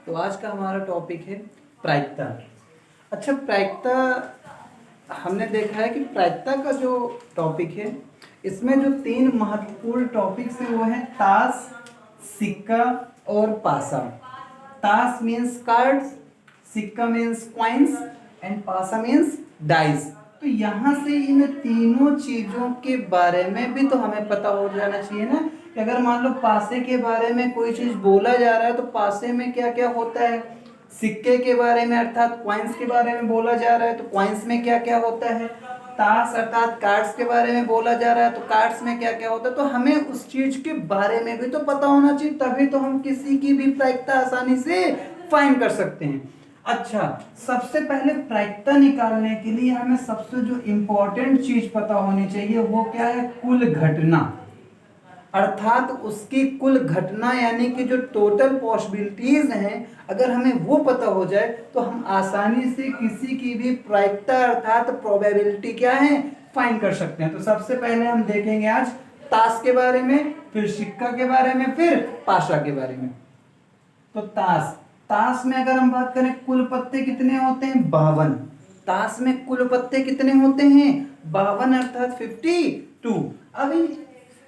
तो आज का हमारा टॉपिक है प्रायिकता। अच्छा, प्रायिकता हमने देखा है कि प्रायिकता का जो टॉपिक है इसमें जो तीन महत्वपूर्ण टॉपिक्स हैं वो है ताश, सिक्का और पासा। ताश मीन्स कार्ड्स, सिक्का मीन्स कॉइन्स एंड पासा मीन्स डाइस। तो यहाँ से इन तीनों चीजों के बारे में भी तो हमें पता हो जाना चाहिए ना कि अगर मान लो पासे के बारे में कोई चीज बोला जा रहा है तो पासे में क्या क्या होता है, सिक्के के बारे में अर्थात कॉइन्स के बारे में बोला जा रहा है तो कॉइन्स में क्या क्या होता है, ताश अर्थात कार्ड्स के बारे में बोला जा रहा है तो कार्ड्स में क्या क्या होता है। तो हमें उस चीज के बारे में भी तो पता होना चाहिए, तभी तो हम किसी की भी प्रायिकता आसानी से फाइंड कर सकते हैं। अच्छा, सबसे पहले प्रायिकता निकालने के लिए हमें सबसे जो इम्पोर्टेंट चीज पता होनी चाहिए वो क्या है, कुल घटना अर्थात उसकी कुल घटना यानी कि जो टोटल पॉसिबिलिटीज हैं अगर हमें वो पता हो जाए तो हम आसानी से किसी की भी प्रायिकता अर्थात प्रोबेबिलिटी क्या है फाइंड कर सकते हैं। तो सबसे पहले हम देखेंगे आज ताश के बारे में, फिर सिक्का के बारे में, फिर पाशा के बारे में। तो ताश, ताश में अगर हम बात करें कुल पत्ते कितने होते हैं, 52। ताश में कुल पत्ते कितने होते हैं, 52 अर्थात 52। अभी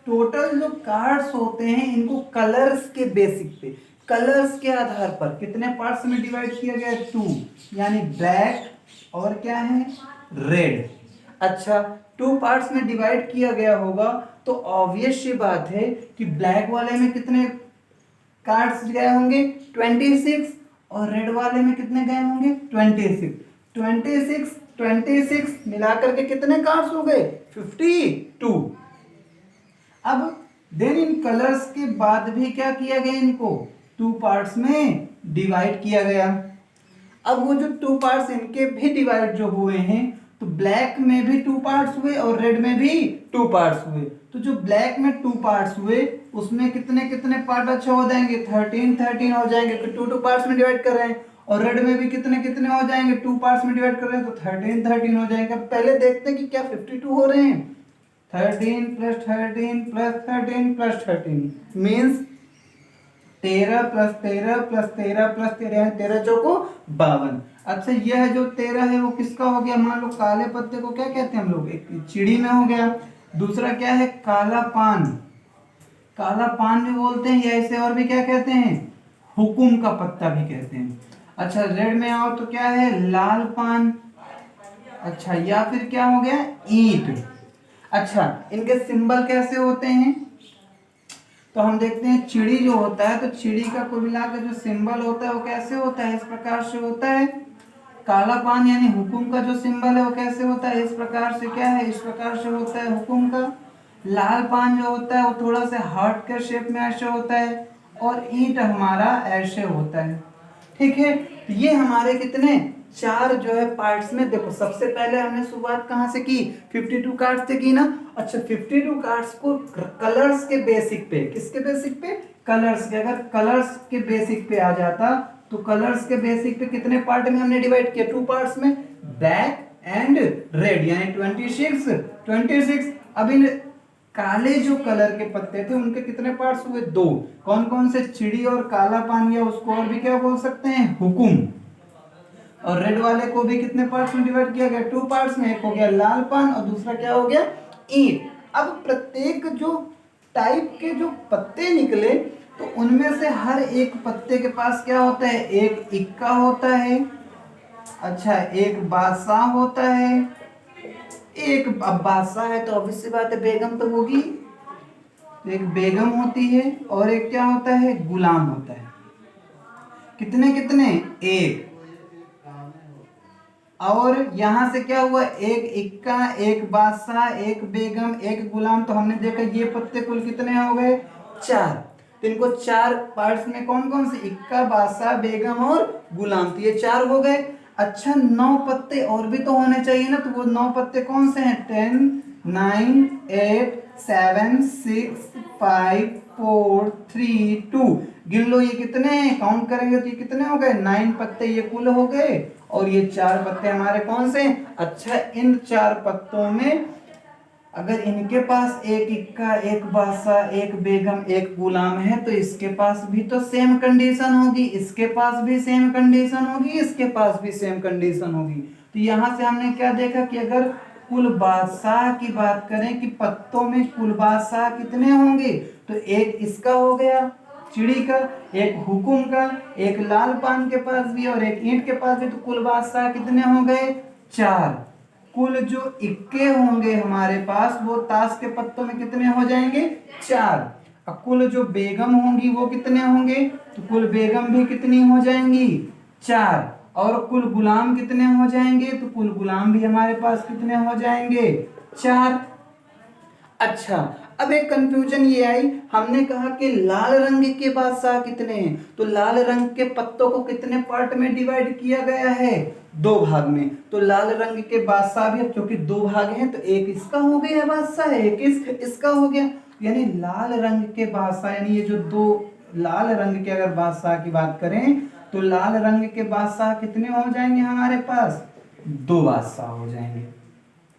टोटल जो कार्ड्स होते हैं इनको कलर्स के बेसिक पे, कलर्स के आधार पर कितने पार्ट्स में डिवाइड किया गया है, 2, यानी ब्लैक और क्या है, रेड। अच्छा, 2 पार्ट्स में डिवाइड किया गया होगा तो ऑब्वियस सी बात है कि ब्लैक वाले में कितने कार्ड्स गए होंगे, 26, और रेड वाले में कितने गए होंगे, 26। 26 मिलाकर के कितने कार्ड्स हो गए, 52। अब देन इन कलर्स के बाद भी क्या किया गया, इनको 2 पार्ट्स में डिवाइड किया गया। अब वो जो 2 पार्ट्स इनके भी डिवाइड जो हुए हैं तो ब्लैक में भी 2 पार्ट्स हुए और रेड में भी 2 पार्ट्स हुए। तो जो ब्लैक में 2 पार्ट्स हुए उसमें कितने कितने पार्ट अच्छा हो जाएंगे, 13 हो जाएंगे, तो 2 पार्ट्स में डिवाइड कर रहे हैं। और रेड में भी कितने कितने हो जाएंगे, 2 पार्ट्स में डिवाइड कर रहे हैं तो 13 हो जाएंगे। पहले देखते हैं कि क्या 52 हो रहे हैं, 13 plus 13 plus 13 plus 13 means 13 plus 13 plus 13 plus 13 13 चौको 52। अच्छा, यह जो 13 है वो किसका हो गया, मान लो काले पत्ते को क्या कहते हैं हम लोग, एक चिड़ी में हो गया। दूसरा क्या है, काला पान, काला पान भी बोलते हैं, या इसे और भी क्या कहते हैं, हुकुम का पत्ता भी कहते हैं। अच्छा, रेड में आओ तो क्या है, लाल पान। अच्छा, या फिर क्या हो गया, ईंट। अच्छा, इनके सिंबल कैसे होते हैं तो हम देखते हैं चिड़ी जो होता है तो चिड़ी का कुल मिलाकर जो सिंबल होता है वो कैसे होता है, इस प्रकार से होता है। काला पान यानी हुकुम का जो सिंबल है वो कैसे होता है, इस प्रकार से क्या है, इस प्रकार से होता है हुकुम का। लाल पान जो होता है वो थोड़ा सा हार्ट के शेप में ऐसे होता है, और ईंट हमारा ऐसे होता है। ठीक है, तो ये हमारे कितने 4 जो है पार्ट्स में। देखो सबसे पहले हमने शुरुआत कहाँ से की, 52 कार्ड्स से की ना। अच्छा, 52 कार्ड्स को कलर्स के बेसिक पे, किसके बेसिक पे, कलर्स के, अगर कलर्स के बेसिक पे आ जाता तो कलर्स के बेसिक पे कितने पार्ट में हमने डिवाइड किया, 2 पार्ट्स में, ब्लैक एंड रेड, यानी 26। अब इन काले जो कलर के पत्ते थे उनके कितने पार्ट्स हुए, 2। कौन कौन से, चिड़ी और काला पान, या उसको और भी क्या बोल सकते हैं, हुकुम। और रेड वाले को भी कितने पार्ट्स में डिवाइड किया गया, 2 पार्ट्स में, एक हो गया लाल पान और दूसरा क्या हो गया, ईंट। अब प्रत्येक जो टाइप के जो पत्ते निकले तो उनमें से हर एक पत्ते के पास क्या होता है, एक इक्का होता है, अच्छा एक बादशाह होता है, एक, अब बादशाह है तो ऑब्वियस सी बात है बेगम तो होगी, तो एक बेगम होती है और एक क्या होता है, गुलाम होता है। कितने कितने, एक। और यहां से क्या हुआ, एक इक्का, एक बादशाह, एक बेगम, एक गुलाम। तो हमने देखा ये पत्ते कुल कितने हो गए, 4। तो इनको 4 पार्ट्स में कौन कौन से, इक्का, बादशाह, बेगम और गुलाम, तो ये 4 हो गए। अच्छा, 9 पत्ते और भी तो होने चाहिए ना, तो वो 9 पत्ते कौन से हैं, 10 9 8 7 6 5 4 3 2। गिन लो ये कितने हैं, काउंट करेंगे तो ये कितने हो गए, 9 पत्ते ये कुल हो गए, और ये 4 पत्ते हमारे कौन से हैं। अच्छा, इन 4 पत्तों में अगर इनके पास एक इक्का, एक बादशाह, एक बेगम, एक गुलाम है तो इसके पास भी तो सेम कंडीशन होगी, इसके पास भी सेम कंडीशन होगी, इसके पास भी सेम कंडीशन होगी। तो यहाँ से हमने क्या देखा कि अगर कुल बादशाह की बात करें कि पत्तों में कुल बादशाह कितने होंगे, तो एक इसका हो गया चिड़ी का, एक हुकुम का, एक लाल पान के पास भी और एक ईंट के पास भी, तो कुल बादशाह कितने हो गए? 4। कुल जो इक्के होंगे हमारे पास वो ताश के पत्तों में कितने हो जाएंगे? 4। और कुल जो बेगम होंगी वो कितने होंगे? तो कुल बेगम भी कितनी हो जाएंगी? 4। और कुल गुलाम कितने हो जाएंगे? तो कुल गुलाम भी हमारे पास कितने हो जाएंगे? 4। अच्छा, अब एक कंफ्यूजन ये आई, हमने कहा कि लाल रंग के बादशाह कितने हैं, तो लाल रंग के पत्तों को कितने पार्ट में डिवाइड किया गया है? 2 भाग में। तो लाल रंग के बादशाह भी, क्योंकि 2 भाग हैं तो एक इसका हो गया बादशाह, एक इसका हो गया, यानी लाल रंग के बादशाह, यानी ये जो 2 लाल रंग के अगर बादशाह की बात करें तो लाल रंग के बादशाह कितने हो जाएंगे हमारे पास? 2 बादशाह हो जाएंगे,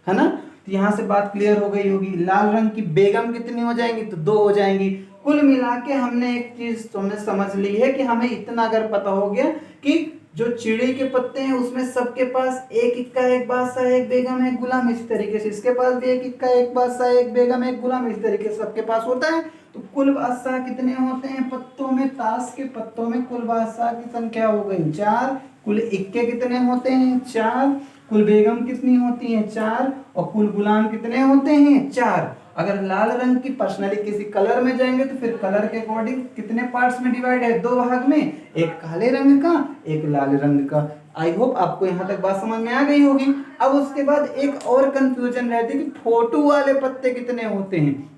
है ना। तो यहाँ से बात क्लियर हो गई होगी। लाल रंग की बेगम कितनी हो जाएंगी? तो 2 हो जाएंगी। कुल मिला के हमने एक चीज तुमने समझ ली है कि हमें इतना अगर पता हो गया कि जो चिड़ी के पत्ते हैं उसमें सबके पास एक इक्का, एक बादशाह, एक बेगम, एक गुलाम, इस तरीके से इसके पास भी एक इक्का, एक बादशाह, एक बेगम, एक गुलाम, इस तरीके से सबके पास होता है। तो कुल बादशाह कितने होते हैं पत्तों में? ताश के पत्तों में कुल बादशाह की संख्या हो गई 4। कुल इक्के कितने होते हैं? 4। कुल बेगम कितनी होती हैं? 4। और कुल गुलाम कितने होते हैं? 4। अगर लाल रंग की पर्सनली किसी कलर में जाएंगे तो फिर कलर के अकॉर्डिंग कितने पार्ट्स में डिवाइड है? 2 भाग में, एक काले रंग का, एक लाल रंग का। आई होप आपको यहाँ तक बात समझ में आ गई होगी। अब उसके बाद एक और कंफ्यूजन रहती है कि फोटो वाले पत्ते कितने होते हैं।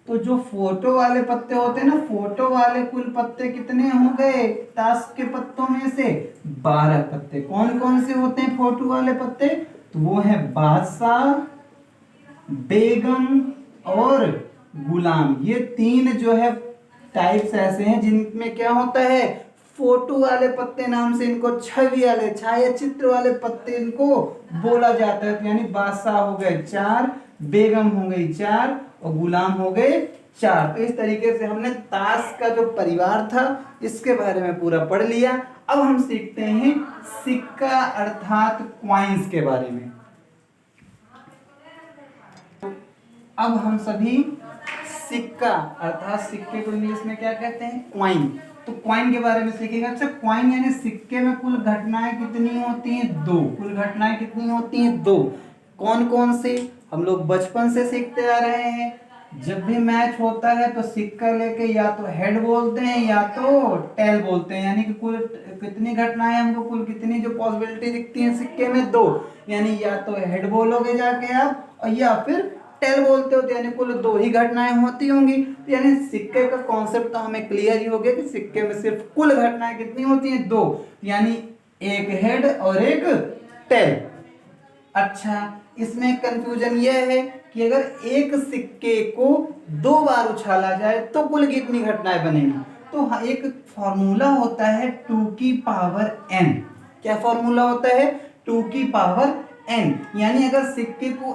तो जो फोटो वाले पत्ते होते हैं ना, फोटो वाले कुल पत्ते कितने हो गए ताश के पत्तों में से? 12 पत्ते। कौन कौन से होते हैं फोटो वाले पत्ते? तो वो है बादशाह, बेगम और गुलाम। ये 3 जो है टाइप्स ऐसे हैं जिनमें क्या होता है, फोटो वाले पत्ते नाम से इनको, छवि वाले छाया चित्र वाले पत्ते इनको बोला जाता है। तो यानी बादशाह हो गए 4, बेगम हो गई 4 और गुलाम हो गए 4। तो इस तरीके से हमने ताश का जो परिवार था इसके बारे में पूरा पढ़ लिया। अब हम सीखते हैं सिक्का अर्थात क्वाइंस के बारे में। अब हम सभी सिक्का अर्थात सिक्के को इंग्लिश में क्या कहते हैं? क्वाइन। तो क्वाइन के बारे में सीखेंगे। अच्छा, क्वाइन यानी सिक्के में कुल घटनाएं कितनी होती हैं? 2। कुल घटनाएं कितनी होती हैं? 2। कौन कौन से? हम लोग बचपन से सीखते आ रहे हैं। जब भी मैच होता है तो सिक्का लेके या तो हेड बोलते हैं या तो टेल बोलते हैं, यानी कि कुल कितनी घटनाएं हमको, कुल कितनी जो पॉसिबिलिटी दिखती है सिक्के में? 2। यानी या तो हेड बोलोगे जाके आप और या फिर टेल बोलते हो, तो यानी कुल 2 ही घटनाएं होती होंगी। तो यानी सिक्के का कॉन्सेप्ट तो हमें क्लियर ही हो गया कि सिक्के में सिर्फ कुल घटनाएं कितनी होती हैं? 2। यानी एक हेड और एक टेल। अच्छा, इसमें कंफ्यूजन यह है कि अगर एक सिक्के को 2 बार उछाला जाए तो कुल कितनी घटनाएं बनेंगी? तो एक फॉर्मूला होता है 2 की पावर n। क्या फॉर्मूला होता है? 2 की पावर n। यानी अगर सिक्के को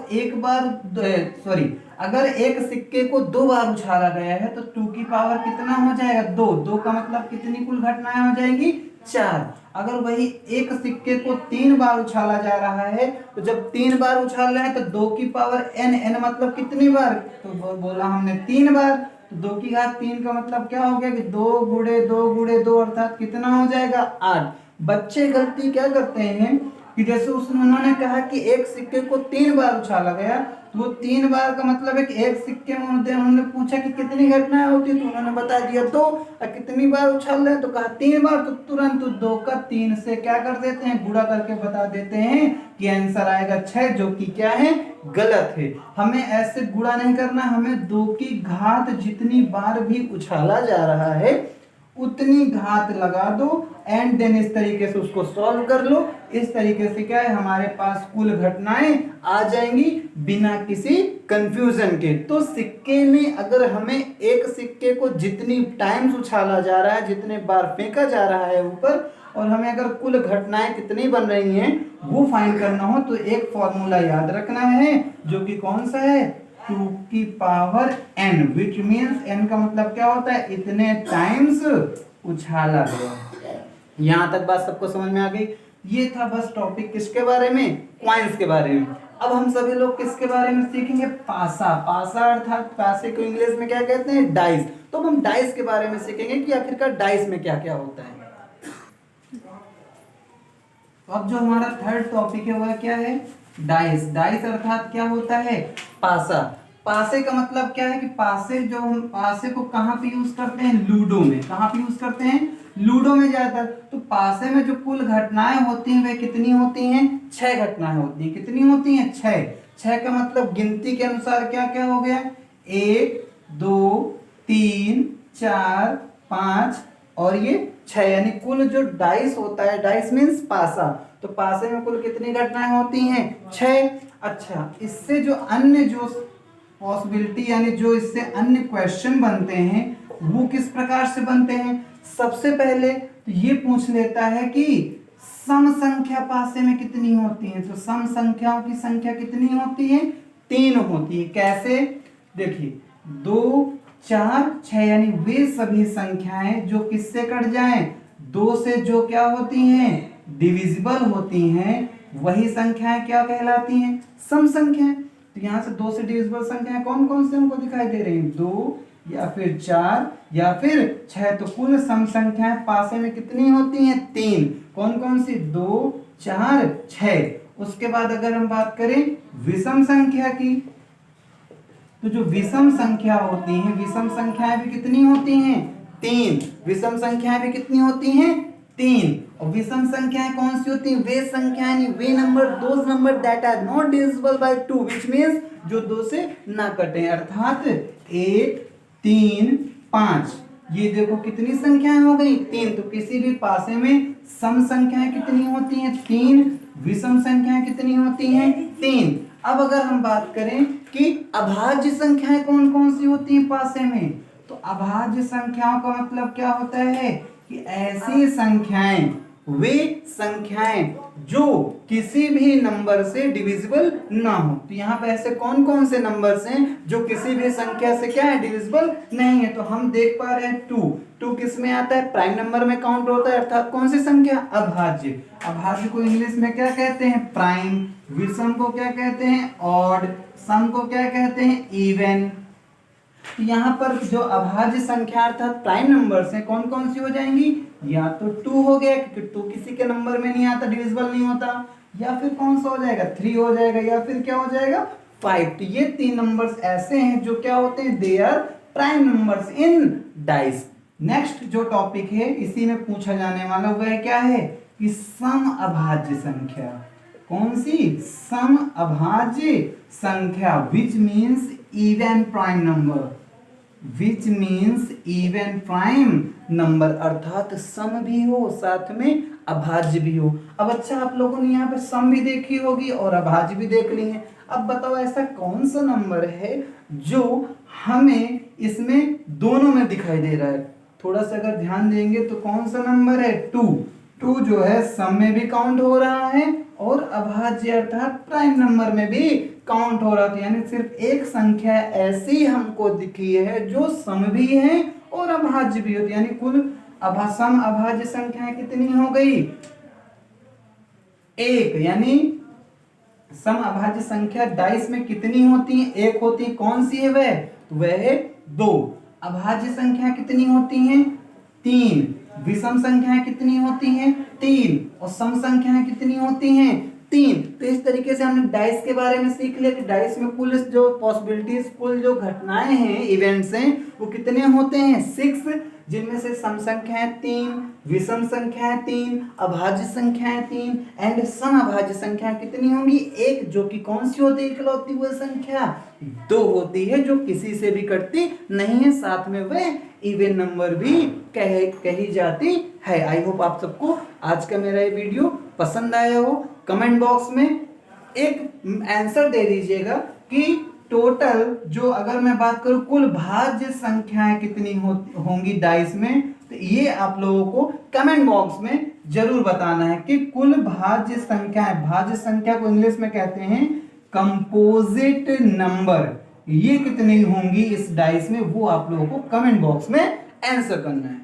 अगर एक सिक्के को 2 बार उछाला गया है तो 2 की पावर कितना हो जाएगा? 2। 2 का मतलब कितनी कुल घटनाएं हो जाएंगी? 4। अगर वही एक सिक्के को 3 बार उछाला जा रहा है तो जब 3 बार उछाल रहे हैं तो 2 की पावर n। n मतलब कितनी बार? तो बोला हमने 3 बार। तो 2 की घात 3 का मतलब क्या हो गया कि 2 गुणे 2 गुणे 2 अर्थात कितना हो जाएगा? 8। बच्चे गलती क्या करते हैं कि जैसे उसने उन्होंने कहा कि एक सिक्के को 3 बार उछाला गया, तो वो 3 बार का मतलब है कि एक सिक्के में उन्होंने पूछा कि कितनी घटनाएं होती है, तो उन्होंने बता दिया 2। और कितनी बार उछाल रहे हैं तो कहा 3 बार। तो तुरंत 2 का 3 से क्या कर देते हैं? गुणा करके बता देते हैं कि आंसर आएगा 6, जो कि क्या है? गलत है। हमें ऐसे गुणा नहीं करना, हमें 2 की घात जितनी बार भी उछाला जा रहा है उतनी घात लगा दो एंड देन इस तरीके से उसको सॉल्व कर लो। इस तरीके से क्या है, हमारे पास कुल घटनाएं आ जाएंगी बिना किसी कंफ्यूजन के। तो सिक्के में अगर हमें एक सिक्के को जितनी टाइम्स उछाला जा रहा है, जितने बार फेंका जा रहा है ऊपर, और हमें अगर कुल घटनाएं कितनी बन रही हैं वो फाइंड करना हो, तो एक फॉर्मूला याद रखना है, जो कि कौन सा है, 2 की power n, which means n का मतलब क्या होता है, इतने टाइम्स उछाला गया। यहां तक बात सबको समझ में आ गई। ये था बस टॉपिक किसके बारे में, क्वाइंस के बारे में। अब हम सभी लोग किसके बारे में सीखेंगे, पासा। पासा अर्थात पासे को इंग्लिश में क्या कहते हैं, डाइस। तो हम डाइस के बारे में सीखेंगे कि आखिरकार डाइस में क्या क्या होता है। तो अब जो हमारा थर्ड टॉपिक है वह क्या है, डाइस। डाइस अर्थात क्या होता है, पासा। पासे का मतलब क्या है कि पासे जो हम पासे को कहाँ पे यूज करते हैं, लूडो में। कहाँ पे यूज करते हैं, लूडो में ज्यादातर। तो पासे में जो कुल घटनाएं होती हैं वे कितनी होती हैं, 6 घटनाएं होती हैं। कितनी होती हैं, 6। 6 का मतलब गिनती के अनुसार क्या क्या हो गया, 1 2 3 4 5 और ये 6, यानी कुल जो डाइस होता है, डाइस मीन्स पासा, तो पासे में कुल कितनी घटनाएं होती हैं, 6। अच्छा, इससे जो अन्य जो पॉसिबिलिटी यानी जो इससे अन्य क्वेश्चन बनते हैं वो किस प्रकार से बनते हैं। सबसे पहले तो ये पूछ लेता है कि सम संख्या पासे में कितनी होती है। तो सम संख्याओं की संख्या कितनी होती है, 3 होती है। कैसे, देखिए 2 4 6, यानी वे सभी संख्याएं जो किससे कट जाएं, 2 से जो क्या होती हैं, डिविजिबल होती हैं, वही संख्याएं क्या कहलाती हैं, सम संख्याएं। तो यहाँ से 2 से डिविजिबल संख्याएं कौन कौन से हमको दिखाई दे रही हैं, 2 या फिर 4 या फिर 6। तो कुल सम संख्याएं पासे में कितनी होती हैं, 3। कौन कौन सी, 2 4 6। उसके बाद अगर हम बात करें विषम संख्या की, तो जो विषम संख्या होती हैं, विषम संख्याएं भी कितनी होती हैं, 3। विषम संख्याएं भी कितनी होती हैं, 3। और विषम संख्याएं कौन सी होती हैं, वे संख्याएं, वे number, those number that are not divisible by 2, which means जो 2 से ना कटे, अर्थात 1 3 5। ये देखो कितनी संख्याएं हो गई, 3। तो किसी भी पासे में सम संख्याएं कितनी होती हैं, 3। विषम संख्याएं कितनी होती हैं, 3। अब अगर हम बात करें कि अभाज्य संख्याएं कौन कौन सी होती हैं पासे में, तो अभाज्य संख्याओं का मतलब क्या होता है कि ऐसी संख्याएं, वे संख्याएं जो किसी भी नंबर से डिविजिबल ना हो। तो यहाँ पे ऐसे कौन कौन से नंबर्स हैं जो किसी भी संख्या से क्या है, डिविजिबल नहीं है। तो हम देख पा रहे हैं 2 किस में आता है, प्राइम नंबर में काउंट होता है, अर्थात कौन सी संख्या, अभाज्य। अभाज्य को इंग्लिश में क्या कहते हैं, प्राइम। विषम को क्या कहते हैं, ऑड। सम को क्या कहते हैं, इवन। तो यहाँ पर जो अभाज्य संख्या अर्थात प्राइम नंबर्स हैं, कौन कौन सी हो जाएंगी, या तो 2 हो गया क्योंकि 2 किसी के नंबर में नहीं आता, डिविजिबल नहीं होता, या फिर कौन सा हो जाएगा, 3 हो जाएगा, या फिर क्या हो जाएगा, 5। तो ये 3 नंबर्स ऐसे हैं जो क्या होते हैं, they are prime numbers in dice. Next जो टॉपिक है इसी में पूछा जाने वाला वह क्या है कि सम अभाज्य संख्या। कौन सी, सम अभाज्य संख्या, which means even prime number, which means even prime number, अर्थात सम भी हो साथ में अभाज्य भी हो। अब अच्छा, आप लोगों ने यहाँ पे सम भी देखी होगी और अभाज्य भी देख ली है। अब बताओ ऐसा कौन सा नंबर है जो हमें इसमें दोनों में दिखाई दे रहा है। थोड़ा सा अगर ध्यान देंगे तो कौन सा नंबर है, 2 जो है सम में भी काउंट हो रहा है और अभाज्य अर्थात प्राइम नंबर में भी काउंट हो रहा था। यानी सिर्फ एक संख्या ऐसी हमको दिखी है जो सम भी है और अभाज्य भी होती है। यानी कुल सम अभाज्य संख्याएं कितनी हो गई, 1। यानी सम अभाज्य संख्या डाइस में कितनी होती है, 1 होती है। कौन सी है वह, तो वह है 2। अभाज्य संख्या कितनी होती हैं, 3। विषम संख्याएं कितनी होती हैं, 3। और सम संख्याएं कितनी होती हैं, 3। तो इस तरीके से हमने डाइस के बारे में सीख लिया कि डाइस में कुल जो पॉसिबिलिटीज, कुल जो घटनाएं हैं, इवेंट्स हैं, वो कितने होते हैं, 6, जिनमें से सम संख्याएं 3, विषम संख्याएं 3, अभाज्य संख्याएं 3 एंड सम अभाज्य संख्याएं कितनी होंगी, 1, जो कि कौन सी होती है, इकलौती वह संख्या 2 होती है जो किसी से भी कटती नहीं है, साथ में वह इवन नंबर भी कही जाती है। आई होप आप सबको आज का मेरा ये वीडियो पसंद आया हो। कमेंट बॉक्स में एक आंसर दे दीजिएगा कि टोटल जो, अगर मैं बात करूं कुल भाज्य संख्याएं कितनी होंगी डाइस में, तो ये आप लोगों को कमेंट बॉक्स में जरूर बताना है कि कुल भाज्य संख्या को इंग्लिश में कहते हैं कंपोजिट नंबर, ये कितनी होंगी इस डाइस में, वो आप लोगों को कमेंट बॉक्स में आंसर करना है।